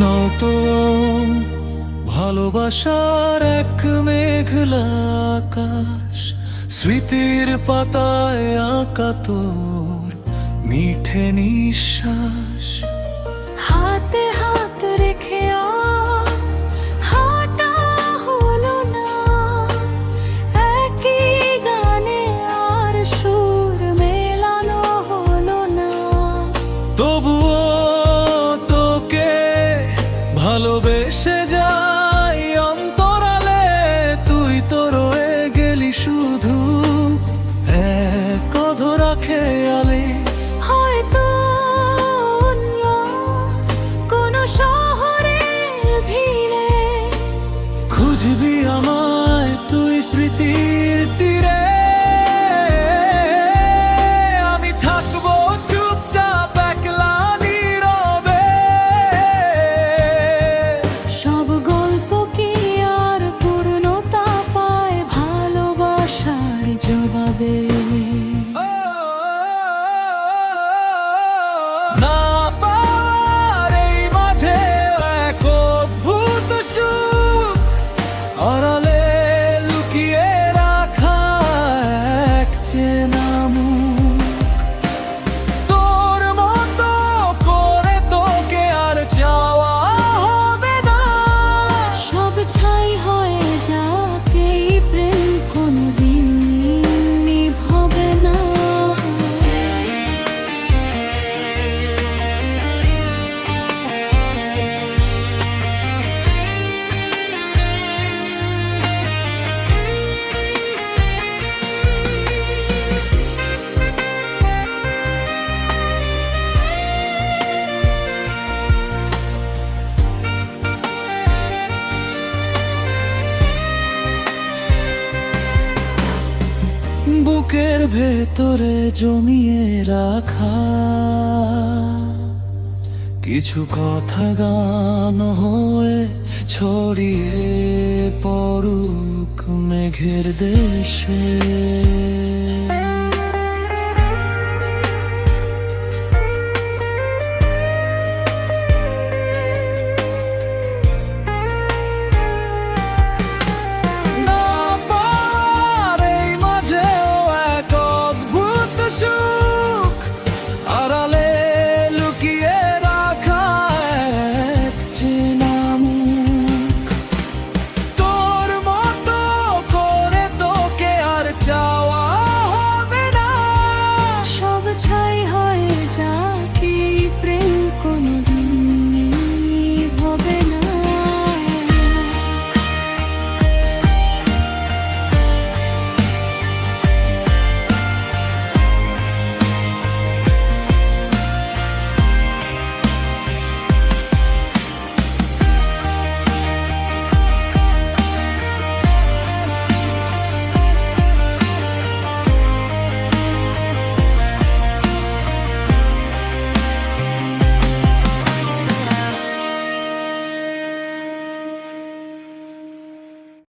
নয়তো ভালোবাসার এক মেঘলা আকাশ, স্মৃতির পাতায় আঁকা তোর মিঠে নিঃশ্বাস। হাতে হাত রেখে হাঁটা হলো না, একই গানে আর সুর মেলানো হলো না। তবুও তোকে ভালোবেসে যাই অন্তরালে, তুই তো রয়ে গেলি শুধু এক অধরা খেয়ালে। হয়তো অন্য কোনো শহরের ভিড়ে খুঁজবি আমায় তুই স্মৃতির তীরে, আমি থাকবো চুপচাপ একলা নীরবে। সব গল্প কি আর পূর্ণতা পায় ভালোবাসার জবাবে? না পাওয়ার এই মাঝে এক অদ্ভুত সুখ, আড়ালে লুকিয়ে রাখা এক চেনা মুখ। তোর মতো করে তোকে আর চাওয়া হবে না। সব ছাই হয়ে যাক, এই প্রেম কোনদিন নিভবে না। বুকের ভেতরে জমিয়ে রাখা কিছু কথা গান হয়ে ছড়িয়ে পড়ুক মেঘের দেশে।